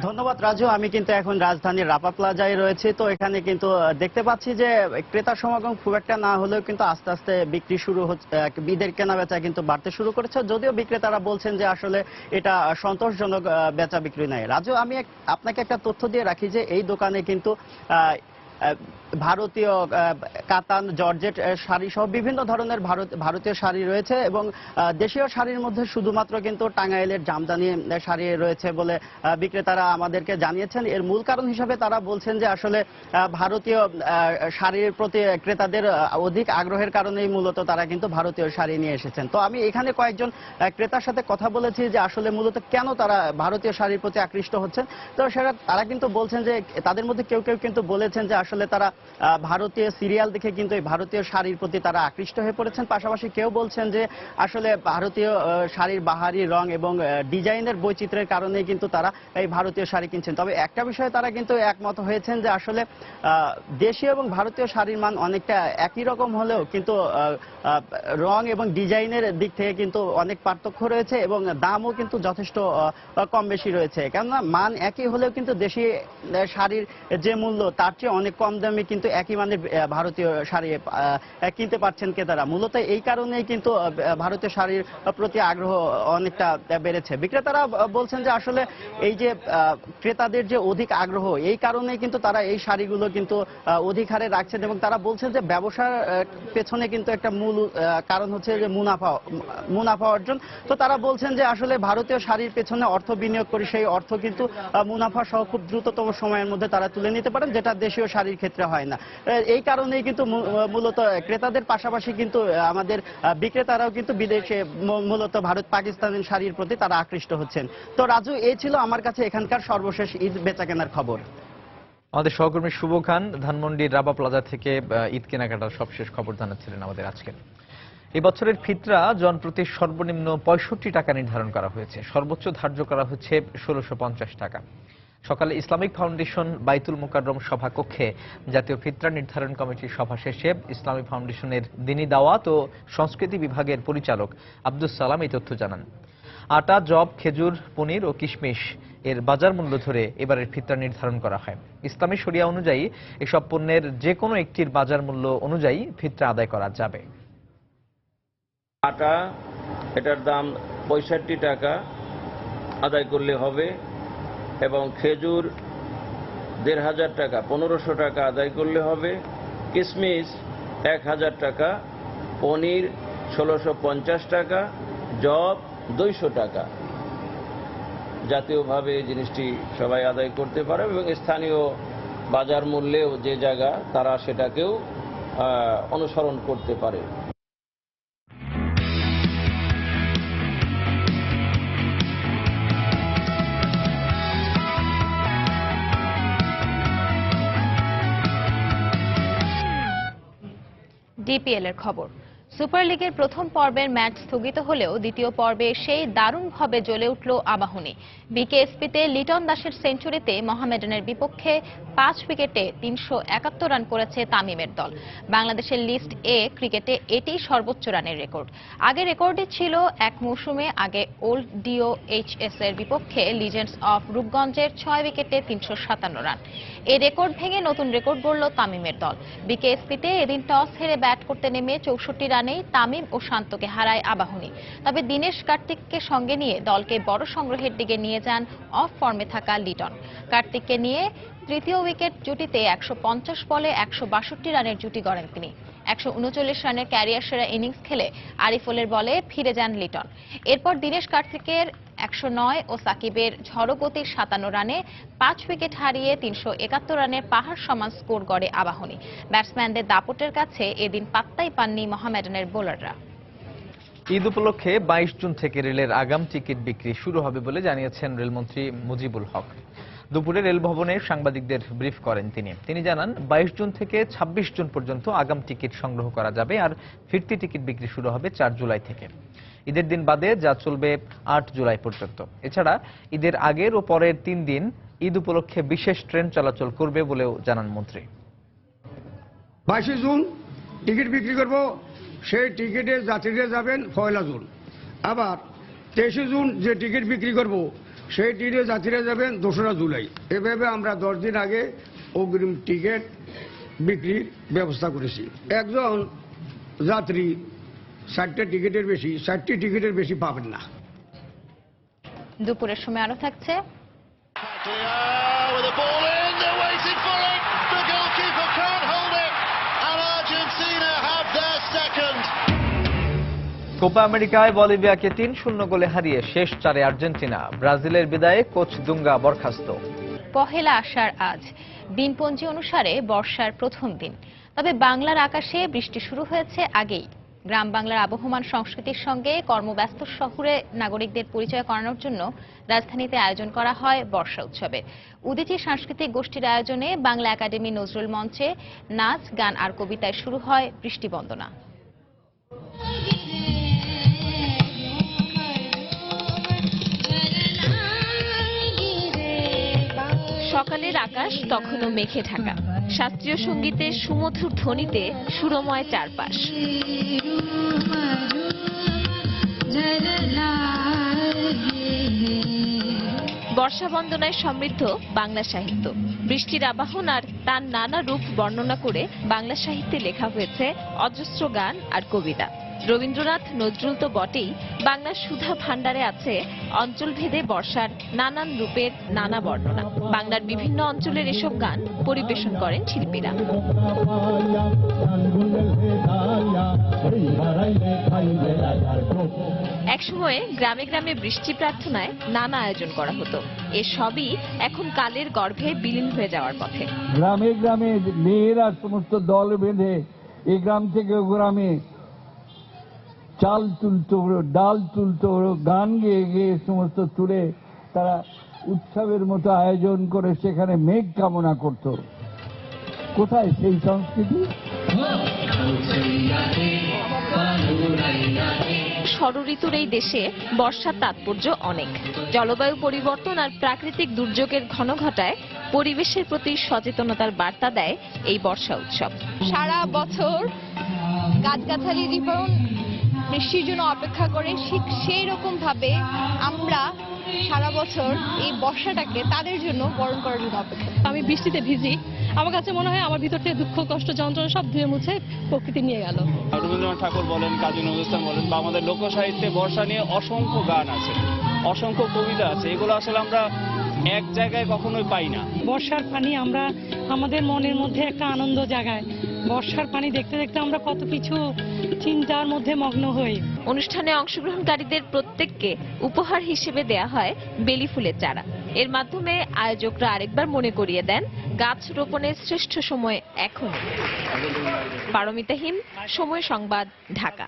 ধন্যবাদ রাজু। আমি কিন্তু এখন রাজধানীর রাপা প্লাজায় রয়েছে। তো এখানে কিন্তু দেখতে পাচ্ছি যে ক্রেতার সমাগম খুব একটা না হলেও কিন্তু আস্তে আস্তে বিক্রি শুরু হচ্ছে, ঈদের কেনা বেচা কিন্তু বাড়তে শুরু করেছে, যদিও বিক্রেতারা বলছেন যে আসলে এটা সন্তোষজনক বেচা বিক্রি নয়। রাজু, আমি আপনাকে একটা তথ্য দিয়ে রাখি যে এই দোকানে কিন্তু ভারতীয় কাতান, জর্জেট শাড়ি সহ বিভিন্ন ধরনের ভারতীয় শাড়ি রয়েছে এবং দেশীয় শাড়ির মধ্যে শুধুমাত্র কিন্তু টাঙ্গাইলের জামদানি শাড়ি রয়েছে বলে বিক্রেতারা আমাদেরকে জানিয়েছেন। এর মূল কারণ হিসাবে তারা বলছেন যে আসলে ভারতীয় শাড়ির প্রতি ক্রেতাদের অধিক আগ্রহের কারণেই মূলত তারা কিন্তু ভারতীয় শাড়ি নিয়ে এসেছেন। তো আমি এখানে কয়েকজন ক্রেতার সাথে কথা বলেছি যে আসলে মূলত কেন তারা ভারতীয় শাড়ির প্রতি আকৃষ্ট হচ্ছেন। তো সেটা তারা কিন্তু বলছেন যে তাদের মধ্যে কেউ কেউ কিন্তু বলেছেন যে আসলে তারা ভারতীয় সিরিয়াল দেখে কিন্তু এই ভারতীয় শাড়ির প্রতি তারা আকৃষ্ট হয়ে পড়েছেন। পাশাপাশি কেউ বলছেন যে আসলে ভারতীয় শাড়ির বাহারি রং এবং ডিজাইনের বৈচিত্র্যের কারণেই কিন্তু তারা এই ভারতীয় শাড়ি কিনছেন। তবে একটা বিষয়ে তারা কিন্তু একমত হয়েছেন যে আসলে দেশীয় এবং ভারতীয় শাড়ির মান অনেকটা একই রকম হলেও কিন্তু রং এবং ডিজাইনের দিক থেকে কিন্তু অনেক পার্থক্য রয়েছে এবং দামও কিন্তু যথেষ্ট কম বেশি রয়েছে। কেননা মান একই হলেও কিন্তু দেশি শাড়ির যে মূল্য তার চেয়ে অনেক কম দামে কিন্তু একই মানের ভারতীয় শাড়ি কিনতে পারছেন ক্রেতারা। মূলত এই কারণেই কিন্তু ভারতীয় শাড়ির প্রতি আগ্রহ অনেকটা বেড়েছে। বিক্রেতারা বলছেন যে আসলে এই যে ক্রেতাদের যে অধিক আগ্রহ, এই কারণেই কিন্তু তারা এই শাড়িগুলো কিন্তু অধিক হারে রাখছেন এবং তারা বলছেন যে ব্যবসার পেছনে কিন্তু একটা মূল কারণ হচ্ছে যে মুনাফা অর্জন। তো তারা বলছেন যে আসলে ভারতীয় শাড়ির পেছনে অর্থ বিনিয়োগ করে সেই অর্থ কিন্তু মুনাফা সহ খুব দ্রুততম সময়ের মধ্যে তারা তুলে নিতে পারেন, যেটা দেশীয় শাড়ির ক্ষেত্রে হয় না। এই কারণেই কিন্তু মূলত ক্রেতাদের পাশাপাশি কিন্তু আমাদের বিক্রেতারাও কিন্তু বিদেশে মূলত ভারত পাকিস্তানের শাড়ির প্রতি তারা আকৃষ্ট হচ্ছেন। তো রাজু, এই ছিল আমার কাছে এখানকার সর্বশেষ ঈদ বেচাকেনার খবর। আমাদের সহকর্মী শুভ খান ধানমন্ডির রাবা প্লাজা থেকে ঈদ কেনাকাটার সবশেষ খবর জানাচ্ছিলেন আমাদের আজকে। এই বছরের ফিতরা জনপ্রতি সর্বনিম্ন ৬৫ টাকা নির্ধারণ করা হয়েছে, সর্বোচ্চ ধার্য করা হচ্ছে ১৬৫০ টাকা। সকালে ইসলামিক ফাউন্ডেশন বাইতুল মুকাররম সভাকক্ষে জাতীয় ফিতরা নির্ধারণ কমিটির সভা শেষে ইসলামিক ফাউন্ডেশনের দ্বীনী দাওয়াত ও সংস্কৃতি বিভাগের পরিচালক আব্দুস সালাম এই তথ্য জানান। আটা, জব, খেজুর, পনির ও কিশমিশ এর বাজার মূল্য ধরে এবারের ফিতরা নির্ধারণ করা হয়। ইসলামী শরিয়া অনুযায়ী এসব পণ্যের যে কোনো একটির বাজার মূল্য অনুযায়ী ফিতরা আদায় করা যাবে। আটা, এটার দাম 65 টাকা আদায় করলে হবে, এবং খেজুর 1500 টাকা 1500 টাকা আদায় করলে হবে, কিশমিশ 1000 টাকা, পনির 1650 টাকা, জব 200 টাকা। জাতীয়ভাবে এই জিনিসটি সবাই আদায় করতে পারে এবং স্থানীয় বাজার মূল্যেও যে জায়গা তারা সেটাকেও অনুসরণ করতে পারে। ডিপিএল এর খবর। সুপার লিগের প্রথম পর্বের ম্যাচ স্থগিত হলেও দ্বিতীয় পর্বে সেই দারুণভাবে জ্বলে উঠল আবাহনী। বিকেএসপিতে লিটন দাসের সেঞ্চুরিতে মোহামেডানের বিপক্ষে 5 উইকেটে 371 রান করেছে তামিমের দল। বাংলাদেশের লিস্ট এ ক্রিকেটে এটি সর্বোচ্চ রানের রেকর্ড। আগে রেকর্ডে ছিল এক মৌসুমে আগে ওল্ড ডিওএইচএস এর বিপক্ষে লিজেন্ডস অফ রূপগঞ্জের 6 উইকেটে 357 রান। এই রেকর্ড ভেঙে নতুন রেকর্ড গড়ল তামিমের দল। বিকেএসপিতে এদিন টস হেরে ব্যাট করতে নেমে 64 রানেই তামিম ও শান্তকে হারায় আবাহনী। তবে দীনেশ কার্তিককে সঙ্গে নিয়ে দলকে বড় সংগ্রহের দিকে নিয়ে যান অফ ফর্মে থাকা লিটন। কার্তিককে নিয়ে তৃতীয় উইকেট জুটিতে 150 বলে 162 রানের জুটি গড়েন তিনি। 139 রানের ক্যারিয়ার সেরা ইনিংস খেলে আরিফুলের বলে ফিরে যান লিটন। এরপর দীনেশ কার্তিকের 109 ও সাকিবের ঝড়ো গতির 57 রানে 5 উইকেট হারিয়ে 371 রানের পাহাড় সমান স্কোর গড়ে আবাহনী। ব্যাটসম্যানদের দাপটের কাছে এদিন পাত্তাই পাননি মোহামেডানের বোলাররা। ঈদ উপলক্ষে 22 জুন থেকে রেলের আগাম টিকিট বিক্রি শুরু হবে বলে জানিয়েছেন রেলমন্ত্রী মুজিবুল হক। দুপুরে রেল ভবনে সাংবাদিকদের ব্রিফ করেন তিনি জানান 22 জুন থেকে 26 জুন পর্যন্ত আগাম টিকিট সংগ্রহ করা যাবে আর ফিরতি টিকিট বিক্রি শুরু হবে 4 জুলাই থেকে। ঈদের দিন বাদে যা চলবে 8 জুলাই পর্যন্ত। এছাড়া ঈদের আগের ও পরের 3 দিন ঈদ উপলক্ষে বিশেষ ট্রেন চলাচল করবে বলেও জানান মন্ত্রী। 22 জুন টিকিট বিক্রি করব, সেই টিকিটে যাত্রীরা যাবেন 1 জুন। আবার 23 জুন যে টিকিট বিক্রি করব সেই টিকিটে যাত্রীরা যাবেন 2 জুলাই। এভাবে আমরা 10 দিন আগে অগ্রিম টিকিট বিক্রির ব্যবস্থা করেছি। একজন যাত্রী 60টি টিকিটের বেশি পাবেন না। দুপুরের সময় আরো থাকছে কোপা আমেরিকায় বলিভিয়াকে 3-0 গোলে হারিয়ে শেষ 4-এ আর্জেন্টিনা। ব্রাজিলের বিদায়ে কোচ দুঙ্গা বরখাস্ত। পহেলা আষাঢ় আজ দিনপঞ্জি অনুসারে বর্ষার প্রথম দিন। তবে বাংলার আকাশে বৃষ্টি শুরু হয়েছে আগেই। গ্রাম বাংলার আবহমান সংস্কৃতির সঙ্গে কর্মব্যস্ত শহুরে নাগরিকদের পরিচয় করানোর জন্য রাজধানীতে আয়োজন করা হয় বর্ষা উৎসবে। উদীচী সাংস্কৃতিক গোষ্ঠীর আয়োজনে বাংলা একাডেমি নজরুল মঞ্চে নাচ, গান আর কবিতায় শুরু হয় বৃষ্টি বন্দনা। সকালের আকাশ তখনও মেঘে ঢাকা। শাস্ত্রীয় সঙ্গীতের সুমধুর ধ্বনিতে সুরময় চারপাশ। বর্ষা বন্দনায় সমৃদ্ধ বাংলা সাহিত্য। বৃষ্টির আবাহন আর তার নানা রূপ বর্ণনা করে বাংলা সাহিত্যে লেখা হয়েছে অজস্র গান আর কবিতা। রবীন্দ্রনাথ, নজরুল তো বটেই, বাংলার সুধা ভাণ্ডারে আছে অঞ্চলভেদে বর্ষার নানান রূপের নানা বর্ণনা। বাংলার বিভিন্ন অঞ্চলের এসব গান পরিবেশন করেন শিল্পীরা। একসময়ে গ্রামে গ্রামে বৃষ্টি প্রার্থনায় নানা আয়োজন করা হতো। এসবই এখন কালের গর্ভে বিলীন হয়ে যাওয়ার পথে। গ্রামে গ্রামে মেয়েরা সমস্ত দল বেঁধে এই গ্রাম থেকে গ্রামে চাল তুলতো, ডাল তুলতো, গান গেয়ে গিয়ে সমস্ত তুলে তারা উৎসবের মতো আয়োজন করে সেখানে মেঘ কামনা করত। কোথায় সেই সংস্কৃতি? ষড়ঋতুর এই দেশে বর্ষার তাৎপর্য অনেক। জলবায়ু পরিবর্তন আর প্রাকৃতিক দুর্যোগের ঘনঘটায় পরিবেশের প্রতি সচেতনতার বার্তা দেয় এই বর্ষা উৎসব। সারা বছর গাছগাছালি জীবন বৃষ্টির জন্য অপেক্ষা করে ঠিক সেই রকম ভাবে আমরা সারা বছর এই বর্ষাটাকে তাদের জন্য বরণ করার জন্য অপেক্ষা। আমি বৃষ্টিতে ভিজি, আমার কাছে মনে হয় আমার ভিতর থেকে দুঃখ কষ্ট যন্ত্রণা সব ধুয়ে মুছে প্রকৃতি নিয়ে গেল। রবীন্দ্রনাথ ঠাকুর বলেন, কাজী নজরুল ইসলাম বলেন, বা আমাদের লোকসাহিত্যে বর্ষা নিয়ে অসংখ্য গান আছে, অসংখ্য কবিতা আছে, এগুলো আসলে আমরা এক জায়গায় কখনোই পাই না। বর্ষার পানি আমরা আমাদের মনের মধ্যে একটা আনন্দ জাগায়। বর্ষার পানি দেখতে দেখতে আমরা কত কিছু চিন্তার মধ্যে মগ্ন হই। অনুষ্ঠানে অংশগ্রহণকারীদের প্রত্যেককে উপহার হিসেবে দেয়া হয় বেলি ফুলের চারা। এর মাধ্যমে আয়োজকরা আরেকবার মনে করিয়ে দেন গাছ রোপণের শ্রেষ্ঠ সময় এখন। পারমিতা হিম, সময় সংবাদ, ঢাকা।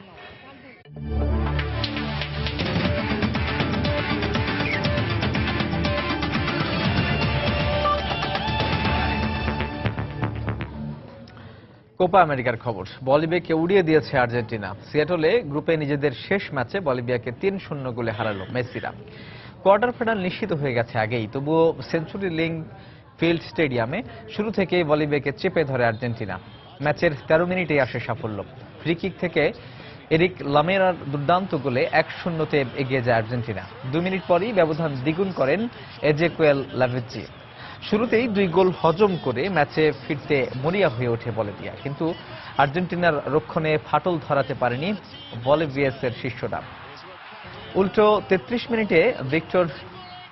কোপা আমেরিকার খবর। বলিভিয়াকে উড়িয়ে দিয়েছে আর্জেন্টিনা। সিয়াটলে গ্রুপে নিজেদের শেষ ম্যাচে বলিভিয়াকে ৩-০ গোলে হারালো মেসিরা। কোয়ার্টার ফাইনাল নিশ্চিত হয়ে গেছে আগেই, তবুও সেঞ্চুরি লিংক ফিল্ড স্টেডিয়ামে শুরু থেকেই বলিভিয়াকে চেপে ধরে আর্জেন্টিনা। ম্যাচের ১৩ মিনিটেই আসে সাফল্য। ফ্রি কিক থেকে এরিক লামেরার দুর্দান্ত গোলে ১-০-তে এগিয়ে যায় আর্জেন্টিনা। ২ মিনিট পরই ব্যবধান দ্বিগুণ করেন এজেকুয়েল লাভেজ্জি। শুরুতেই ২ গোল হজম করে ম্যাচে ফিরতে মরিয়া হয়ে ওঠে বলিভিয়া, কিন্তু আর্জেন্টিনার রক্ষণে ফাটল ধরাতে পারেনি বলিভিয়াসের শিষ্যরা। উল্টো ৩৩ মিনিটে ভিক্টর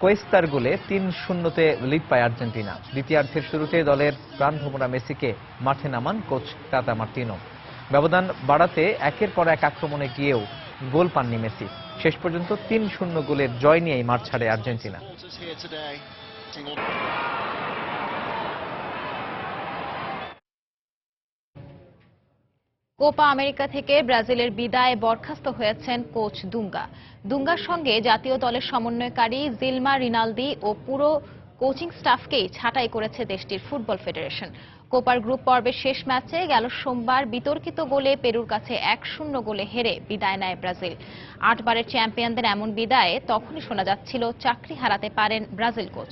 কোয়েস্তার গোলে ৩-০তে লিড পায় আর্জেন্টিনা। দ্বিতীয়ার্ধের শুরুতে দলের প্রাণভোমরা মেসিকে মাঠে নামান কোচ টাটা মার্টিনো। ব্যবধান বাড়াতে একের পর এক আক্রমণে গিয়েও গোল পাননি মেসি। শেষ পর্যন্ত ৩-০ গোলের জয় নিয়েই মাঠ ছাড়ে আর্জেন্টিনা। কোপা আমেরিকা থেকে ব্রাজিলের বিদায় বরখাস্ত হয়েছেন কোচ দুঙ্গা। দুঙ্গার সঙ্গে জাতীয় দলের সমন্বয়কারী জিলমা রিনালদি ও পুরো কোচিং স্টাফকেই ছাঁটাই করেছে দেশটির ফুটবল ফেডারেশন। কোপার গ্রুপ পর্বের শেষ ম্যাচে গেল সোমবার বিতর্কিত গোলে পেরুর কাছে ১-০ গোলে হেরে বিদায় নেয় ব্রাজিল। ৮ বারের চ্যাম্পিয়নদের এমন বিদায়ে তখনই শোনা যাচ্ছিল চাকরি হারাতে পারেন ব্রাজিল কোচ।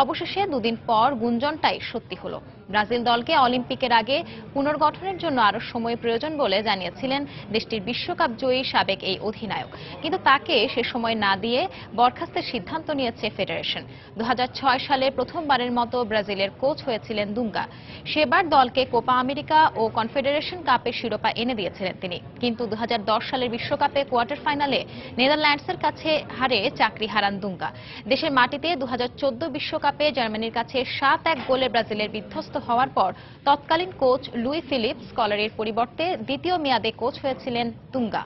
অবশেষে দুদিন পর গুঞ্জনটাই সত্যি হলো। ব্রাজিল দলকে অলিম্পিকের আগে পুনর্গঠনের জন্য আরো সময় প্রয়োজন বলে জানিয়েছিলেন দেশটির বিশ্বকাপ জয়ী সাবেক এই অধিনায়ক, কিন্তু তাকে সে সময় না দিয়ে বরখাস্তের সিদ্ধান্ত নিয়েছে ফেডারেশন। ২০০৬ সালে প্রথমবারের মতো ব্রাজিলের কোচ হয়েছিলেন দুঙ্গা। সেবার দলকে কোপা আমেরিকা ও কনফেডারেশন কাপের শিরোপা এনে দিয়েছিলেন তিনি, কিন্তু ২০১০ সালের বিশ্বকাপে কোয়ার্টার ফাইনালে নেদারল্যান্ডসের কাছে হারে চাকরি হারান দুঙ্গা। দেশের মাটিতে ২০১৪ বিশ্বকাপে জার্মানির কাছে ৭-১ গোলে ব্রাজিলের বিধ্বস্ত হওয়ার পর তৎকালীন কোচ লুই ফিলিপ স্কলারের পরিবর্তে দ্বিতীয় মেয়াদে কোচ হয়েছিলেন দুঙ্গা।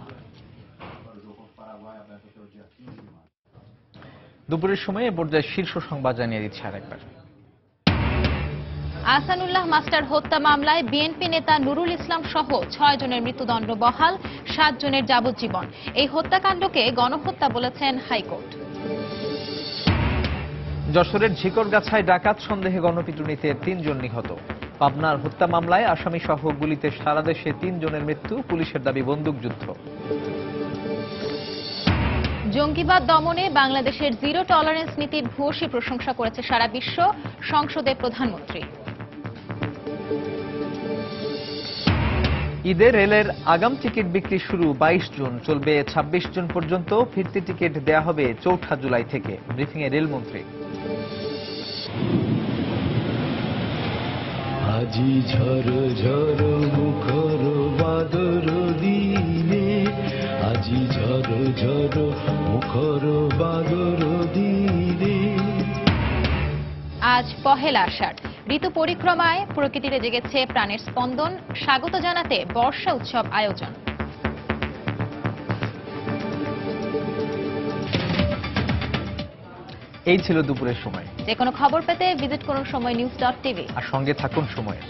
দুপুরের সময় এ পর্যায়ে শীর্ষ সংবাদ জানিয়ে দিচ্ছে আরেকবার। আহসানুল্লাহ মাস্টার হত্যা মামলায় বিএনপি নেতা নুরুল ইসলাম সহ ৬ জনের মৃত্যুদণ্ড বহাল, ৭ জনের যাবজ্জীবন। এই হত্যাকাণ্ডকে গণহত্যা বলেছেন হাইকোর্ট। যশোরের ঝিকরগাছায় ডাকাত সন্দেহে গণপিটুনিতে ৩ জন নিহত। পাবনার হত্যা মামলায় আসামি সহ গুলিতে সারা দেশে ৩ জনের মৃত্যু, পুলিশের দাবি বন্দুকযুদ্ধ। জঙ্গিবাদ দমনে বাংলাদেশের জিরো টলারেন্স নীতির ভূয়সী প্রশংসা করেছে সারা বিশ্ব, সংসদে প্রধানমন্ত্রী। ঈদে রেলের আগাম টিকিট বিক্রি শুরু ২২ জুন, চলবে ২৬ জুন পর্যন্ত। ফিরতি টিকিট দেয়া হবে ৪ঠা জুলাই থেকে, ব্রিফিংয়ে রেলমন্ত্রী। আজি ঝড় ঝড় মুখর বাদর দিনে, আজি ঝড় ঝড় মুখর বাদর দিনে। আজ পহেলা আষাঢ়, ঋতু পরিক্রমায় প্রকৃতিতে জেগেছে প্রাণের স্পন্দন। স্বাগত জানাতে বর্ষা উৎসব আয়োজন। এই ছিল দুপুরের সময়। যে কোনো খবর পেতে ভিজিট করুন সময় নিউজ.টিভি আর সঙ্গে থাকুন সময়ের।